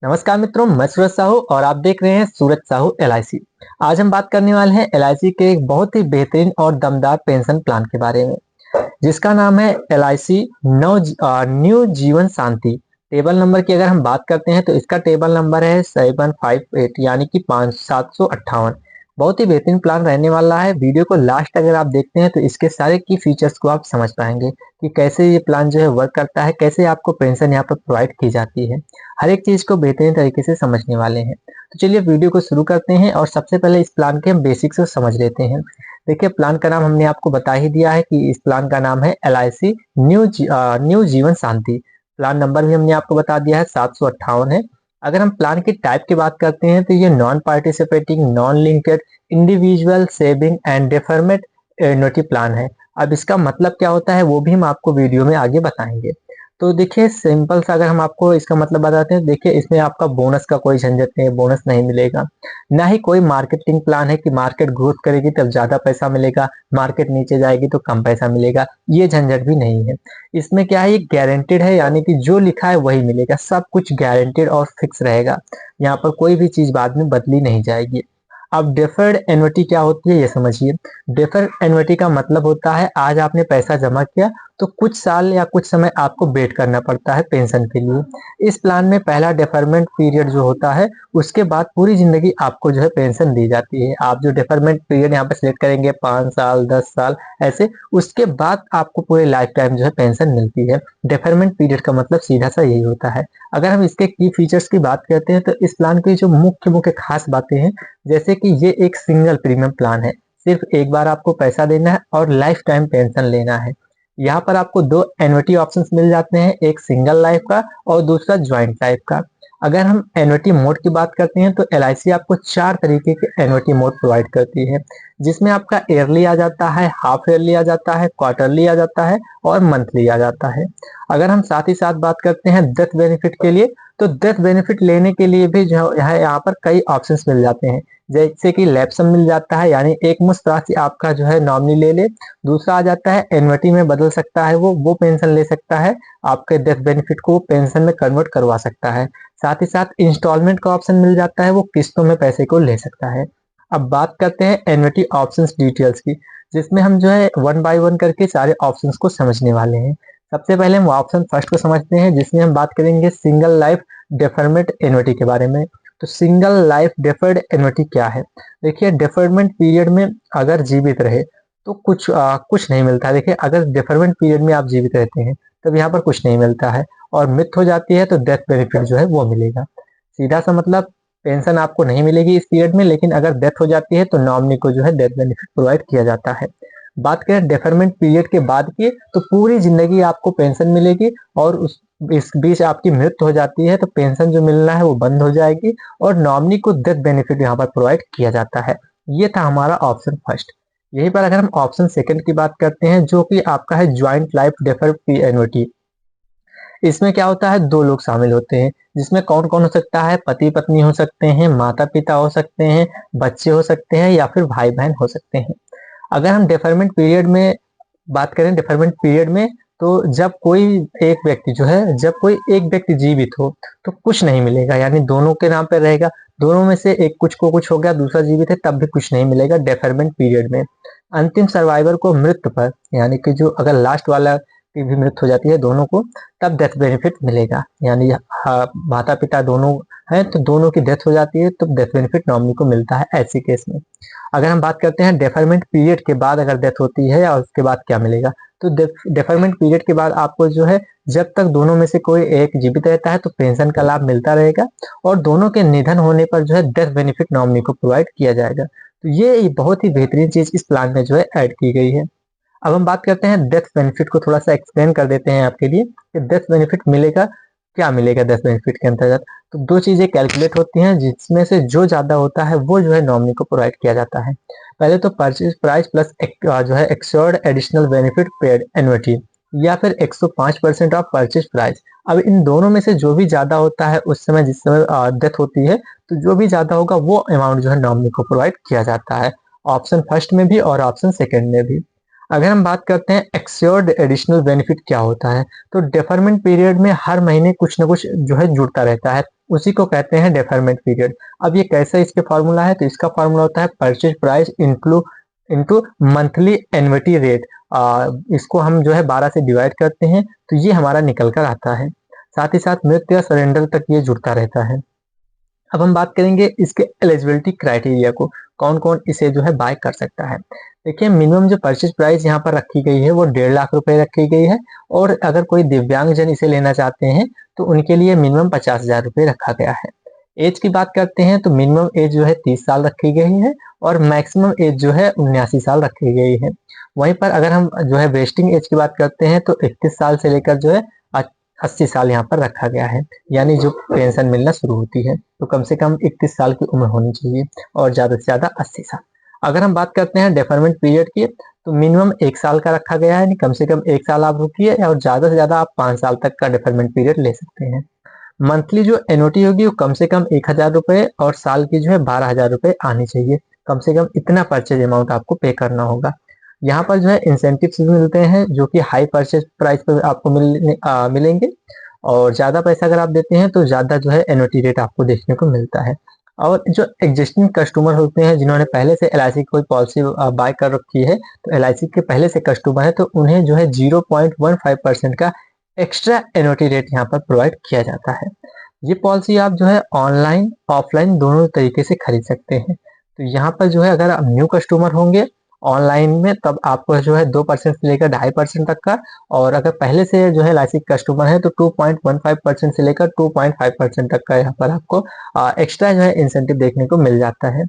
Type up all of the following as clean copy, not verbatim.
नमस्कार मित्रों, मैं सूरज साहू और आप देख रहे हैं सूरज साहू एलआईसी। आज हम बात करने वाले हैं एलआईसी के एक बहुत ही बेहतरीन और दमदार पेंशन प्लान के बारे में, जिसका नाम है एलआईसी न्यू जीवन शांति। टेबल नंबर की अगर हम बात करते हैं तो इसका टेबल नंबर है 758 यानी कि 5758। बहुत ही बेहतरीन प्लान रहने वाला है। वीडियो को लास्ट अगर आप देखते हैं तो इसके सारे की फीचर्स को आप समझ पाएंगे कि कैसे ये प्लान जो है वर्क करता है, कैसे आपको पेंशन यहाँ पर प्रोवाइड की जाती है। हर एक चीज को बेहतरीन तरीके से समझने वाले हैं। तो चलिए वीडियो को शुरू करते हैं और सबसे पहले इस प्लान के हम बेसिक्स को समझ लेते हैं। देखिए, प्लान का नाम हमने आपको बता ही दिया है कि इस प्लान का नाम है एलआईसी न्यू जीवन शांति। प्लान नंबर भी हमने आपको बता दिया है, 758 है। अगर हम प्लान की टाइप की बात करते हैं तो ये non participating, non linked, individual saving and deferment annuity plan है। अब इसका मतलब क्या होता है वो भी हम आपको वीडियो में आगे बताएंगे। तो देखिए, सिंपल सा अगर हम आपको इसका मतलब बताते हैं, देखिए इसमें आपका बोनस का कोई झंझट नहीं है, बोनस नहीं मिलेगा। ना ही कोई मार्केटिंग प्लान है कि मार्केट ग्रोथ करेगी तब ज्यादा पैसा मिलेगा, मार्केट नीचे जाएगी तो कम पैसा मिलेगा, ये झंझट भी नहीं है। इसमें क्या है, ये गारंटेड है, यानी कि जो लिखा है वही मिलेगा, सब कुछ गारंटेड और फिक्स रहेगा। यहाँ पर कोई भी चीज बाद में बदली नहीं जाएगी। अब डेफर्ड एन्युटी क्या होती है ये समझिए। डेफर्ड एन्युटी का मतलब होता है आज आपने पैसा जमा किया तो कुछ साल या कुछ समय आपको वेट करना पड़ता है पेंशन के लिए। इस प्लान में पहला डेफरमेंट पीरियड जो होता है, उसके बाद पूरी जिंदगी आपको जो है पेंशन दी जाती है। आप जो डेफरमेंट पीरियड यहाँ पे सिलेक्ट करेंगे, 5 साल, 10 साल, ऐसे, उसके बाद आपको पूरे लाइफ टाइम जो है पेंशन मिलती है। डेफरमेंट पीरियड का मतलब सीधा सा यही होता है। अगर हम इसके की फीचर्स की बात करते हैं तो इस प्लान की जो मुख्य मुख्य खास बातें हैं, जैसे कि ये एक सिंगल प्रीमियम प्लान है, सिर्फ एक बार आपको पैसा देना है और लाइफ टाइम पेंशन लेना है। यहाँ पर आपको दो एन्युटी ऑप्शंस मिल जाते हैं, एक सिंगल लाइफ का और दूसरा ज्वाइंट लाइफ का। अगर हम एन्युटी मोड की बात करते हैं तो एलआईसी आपको 4 तरीके के एन्युटी मोड प्रोवाइड करती है, जिसमें आपका ईयरली आ जाता है, हाफ ईयरली आ जाता है, क्वार्टरली आ जाता है और मंथली आ जाता है। अगर हम साथ ही साथ बात करते हैं डेथ बेनिफिट के लिए, तो डेथ बेनिफिट लेने के लिए भी जो है यहाँ पर कई ऑप्शंस मिल जाते हैं। जैसे कि लैप्सम मिल जाता है, यानी एक मुश्त राशि आपका जो है नॉमिनी ले ले। दूसरा आ जाता है एन्युटी में बदल सकता है, वो पेंशन ले सकता है, आपके डेथ बेनिफिट को पेंशन में कन्वर्ट करवा सकता है। साथ ही साथ इंस्टॉलमेंट का ऑप्शन मिल जाता है, वो किस्तों में पैसे को ले सकता है। अब बात करते हैं एन्युटी ऑप्शंस डिटेल्स की, जिसमें हम जो है वन बाय वन करके सारे ऑप्शंस को समझने वाले हैं। सबसे पहले हम ऑप्शन फर्स्ट को समझते हैं, जिसमें हम बात करेंगे सिंगल लाइफ डेफरमेंट एन्युटी के बारे में। तो सिंगल लाइफ डेफर्ड एन्युटी क्या है? देखिए, डेफरमेंट पीरियड में अगर जीवित रहे तो कुछ नहीं मिलता है। देखिए, अगर डेफरमेंट पीरियड में आप जीवित रहते हैं तब यहाँ पर कुछ नहीं मिलता है, और मृत्यु हो जाती है तो डेथ बेनिफिट जो है वो मिलेगा। सीधा सा मतलब, पेंशन आपको नहीं मिलेगी इस पीरियड में, लेकिन अगर डेथ हो जाती है तो नॉमिनी को जो है डेथ बेनिफिट प्रोवाइड किया जाता है। बात करें डेफरमेंट पीरियड के बाद की, तो पूरी जिंदगी आपको पेंशन मिलेगी, और उस इस बीच आपकी मृत्यु हो जाती है तो पेंशन जो मिलना है वो बंद हो जाएगी, और नॉमिनी को डेथ बेनिफिट यहाँ पर प्रोवाइड किया जाता है। ये था हमारा ऑप्शन फर्स्ट। यहीं पर अगर हम ऑप्शन सेकंड की बात करते हैं, जो कि आपका है ज्वाइंट लाइफ डेफर्ड एन्युटी। इसमें क्या होता है, दो लोग शामिल होते हैं, जिसमें कौन कौन हो सकता है, पति पत्नी हो सकते हैं, माता पिता हो सकते हैं, बच्चे हो सकते हैं, या फिर भाई बहन हो सकते हैं। अगर हम डेफरमेंट पीरियड में बात करें, डेफरमेंट पीरियड में, तो जब कोई एक व्यक्ति जो है, जब कोई एक व्यक्ति जीवित हो तो कुछ नहीं मिलेगा, यानी दोनों के नाम पे रहेगा। दोनों में से एक कुछ को कुछ हो गया, दूसरा जीवित है, तब भी कुछ नहीं मिलेगा डेफरमेंट पीरियड में। अंतिम सर्वाइवर को मृत्यु पर, यानी कि जो अगर लास्ट वाला की भी मृत्यु हो जाती है दोनों को, तब डेथ बेनिफिट मिलेगा। यानी माता पिता दोनों हैं तो दोनों की डेथ हो जाती है तो डेथ बेनिफिट नॉमिनी को मिलता है ऐसे केस में। अगर हम बात करते हैं डेफरमेंट पीरियड के बाद अगर डेथ होती है और उसके बाद क्या मिलेगा, तो डेफरमेंट पीरियड के बाद आपको जो है, जब तक दोनों में से कोई एक जीवित रहता है तो पेंशन का लाभ मिलता रहेगा, और दोनों के निधन होने पर जो है डेथ बेनिफिट नॉमिनी को प्रोवाइड किया जाएगा। तो ये बहुत ही बेहतरीन चीज इस प्लान में जो है ऐड की गई है। अब हम बात करते हैं डेथ बेनिफिट को, थोड़ा सा एक्सप्लेन कर देते हैं आपके लिए कि डेथ बेनिफिट मिलेगा, क्या मिलेगा डेथ बेनिफिट के अंतर्गत। तो दो चीजें कैलकुलेट होती हैं, जिसमें से जो ज्यादा होता है वो जो है नॉमिनी को प्रोवाइड किया जाता है। पहले तो परचेज प्राइस प्लस जो है एक्सर्ड एडिशनल बेनिफिट पेड एन्युटी, या फिर 105% ऑफ परचेज प्राइस। अब इन दोनों में से जो भी ज्यादा होता है उस समय, जिस समय डेथ होती है, तो जो भी ज्यादा होगा वो अमाउंट जो है नॉमिनी को प्रोवाइड किया जाता है, ऑप्शन फर्स्ट में भी और ऑप्शन सेकंड में भी। अगर हम बात करते हैं एक्सर्ड एडिशनल बेनिफिट क्या होता है, तो डेफरमेंट पीरियड में हर महीने कुछ ना कुछ जो है जुड़ता रहता है। उसी को कहते हैं डेफरमेंट पीरियड। अब ये कैसे इसके फॉर्मूला है, तो इसका फॉर्मूला होता है purchase price into monthly annuity rate. इसको हम जो है 12 से डिवाइड करते हैं तो ये हमारा निकल कर आता है। साथ ही साथ मृत्यु या सरेंडर तक ये जुड़ता रहता है। अब हम बात करेंगे इसके एलिजिबिलिटी क्राइटेरिया को, कौन कौन इसे जो है बाय कर सकता है। देखिए मिनिमम जो परचेज प्राइस यहाँ पर रखी गई है वो 1.5 लाख रुपए रखी गई है, और अगर कोई दिव्यांग जन इसे लेना चाहते हैं तो उनके लिए मिनिमम 50,000 रुपए रखा गया है। एज की बात करते हैं तो मिनिमम एज जो है 30 साल रखी गई है, और मैक्सिमम एज जो है 79 साल रखी गई है। वहीं पर अगर हम जो है वेस्टिंग एज की बात करते हैं तो 31 साल से लेकर जो है 80 साल यहाँ पर रखा गया है, यानी जो पेंशन मिलना शुरू होती है तो कम से कम 31 साल की उम्र होनी चाहिए, और ज्यादा से ज्यादा 80 साल। अगर हम बात करते हैं डेफरमेंट पीरियड की, तो मिनिमम 1 साल का रखा गया है, कम से कम 1 साल आप रुकिए, और ज्यादा से ज्यादा आप 5 साल तक का डेफरमेंट पीरियड ले सकते हैं। मंथली जो एनओटी होगी वो कम से कम 1,000 रुपए, और साल की जो है 12,000 रुपए आनी चाहिए। कम से कम इतना परचेज अमाउंट आपको पे करना होगा। यहाँ पर जो है इंसेंटिव्स भी मिलते हैं जो कि हाई परचेज प्राइस पर आपको मिलेंगे, और ज्यादा पैसा अगर आप देते हैं तो ज्यादा जो है एनओटी रेट आपको देखने को मिलता है। और जो एग्जिस्टिंग कस्टमर होते हैं जिन्होंने पहले से एलआईसी की कोई पॉलिसी बाय कर रखी है, तो एलआईसी के पहले से कस्टमर है, तो उन्हें जो है 0.15% का एक्स्ट्रा एनओटी रेट यहाँ पर प्रोवाइड किया जाता है। ये पॉलिसी आप जो है ऑनलाइन ऑफलाइन दोनों तरीके से खरीद सकते हैं। तो यहाँ पर जो है अगर आप न्यू कस्टमर होंगे ऑनलाइन में, तब आपको जो है 2% से लेकर 2.5% तक का, और अगर पहले से जो है लाइसिक कस्टमर है तो 2.15% से लेकर 2.5% तक का यहाँ पर आपको एक्स्ट्रा जो है इंसेंटिव देखने को मिल जाता है।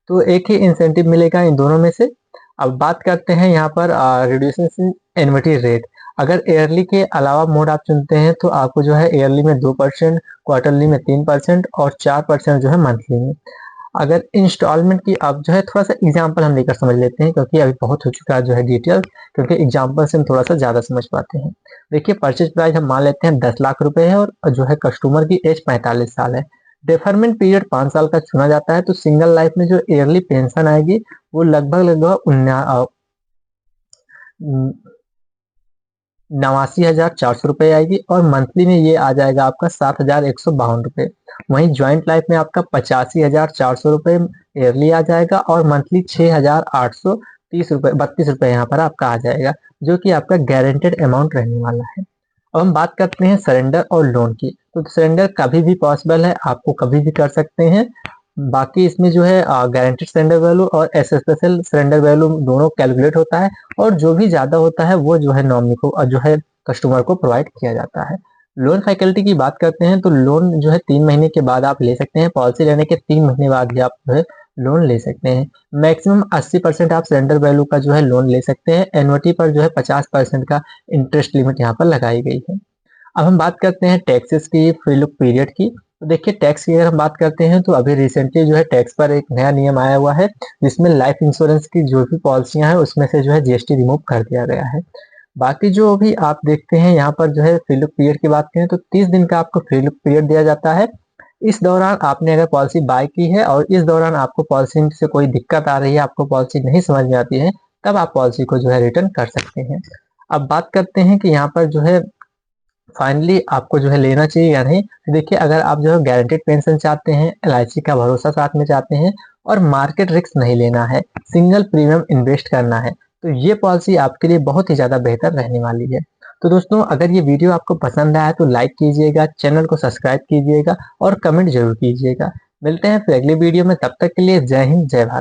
तो एक ही इंसेंटिव मिलेगा इन दोनों में से। अब बात करते हैं यहाँ पर रिड्यूसिंग एन्युटी रेट। अगर ईयरली के अलावा मोड आप चुनते हैं तो आपको जो है ईयरली में 2%, क्वार्टरली में 3% और 4% जो है मंथली में। अगर इंस्टॉलमेंट की आप जो है थोड़ा सा एग्जांपल हम लेकर समझ लेते हैं, क्योंकि अभी बहुत हो चुका है जो है डिटेल, क्योंकि एग्जांपल से हम थोड़ा सा ज्यादा समझ पाते हैं। देखिए परचेज प्राइस हम मान लेते हैं 10 लाख रुपए है, और जो है कस्टमर की एज 45 साल है। डेफरमेंट पीरियड 5 साल का चुना जाता है, तो सिंगल लाइफ में जो ईयरली पेंशन आएगी वो लगभग 89,400 रुपए आएगी, और मंथली में ये आ जाएगा आपका 7,152 रुपए। वहीं ज्वाइंट लाइफ में आपका 85,400 रुपए ईयरली आ जाएगा, और मंथली 6,830 रुपए यहाँ पर आपका आ जाएगा, जो कि आपका गारंटेड अमाउंट रहने वाला है। अब हम बात करते हैं सरेंडर और लोन की। तो सरेंडर कभी भी पॉसिबल है, आपको कभी भी कर सकते हैं। बाकी इसमें जो है गारंटेड सरेंडर वैल्यू और एसएसएल सरेंडर वैल्यू दोनों कैलकुलेट होता है, और जो भी ज्यादा होता है वो जो है नॉमिनी को जो है कस्टमर को प्रोवाइड किया जाता है। लोन फैकल्टी की बात करते हैं तो लोन जो है 3 महीने के बाद आप ले सकते हैं। पॉलिसी लेने के 3 महीने बाद ही आप जो है लोन ले सकते हैं। मैक्सिमम 80% आप सरेंडर वैल्यू का जो है लोन ले सकते हैं। एन्युटी पर जो है 50% का इंटरेस्ट लिमिट यहाँ पर लगाई गई है। अब हम बात करते हैं टैक्सेस की फ्री लुक पीरियड की। तो देखिए टैक्स की अगर हम बात करते हैं तो अभी रिसेंटली जो है टैक्स पर एक नया नियम आया हुआ है, जिसमें लाइफ इंश्योरेंस की जो भी पॉलिसियां हैं उसमें से जो है जीएसटी रिमूव कर दिया गया है। बाकी जो भी आप देखते हैं यहाँ पर जो है फ्री लुक पीरियड की बात करें तो 30 दिन का आपको फ्री लुक पीरियड दिया जाता है। इस दौरान आपने अगर पॉलिसी बाय की है और इस दौरान आपको पॉलिसी से कोई दिक्कत आ रही है, आपको पॉलिसी नहीं समझ में आती है, तब आप पॉलिसी को जो है रिटर्न कर सकते हैं। अब बात करते हैं कि यहाँ पर जो है फाइनली आपको जो है लेना चाहिए या नहीं। तो देखिए अगर आप जो है गारंटेड पेंशन चाहते हैं, एलआईसी का भरोसा साथ में चाहते हैं, और मार्केट रिस्क नहीं लेना है, सिंगल प्रीमियम इन्वेस्ट करना है, तो ये पॉलिसी आपके लिए बहुत ही ज्यादा बेहतर रहने वाली है। तो दोस्तों अगर ये वीडियो आपको पसंद आया तो लाइक कीजिएगा, चैनल को सब्सक्राइब कीजिएगा और कमेंट जरूर कीजिएगा। मिलते हैं फिर अगली वीडियो में, तब तक के लिए जय हिंद जय भारत।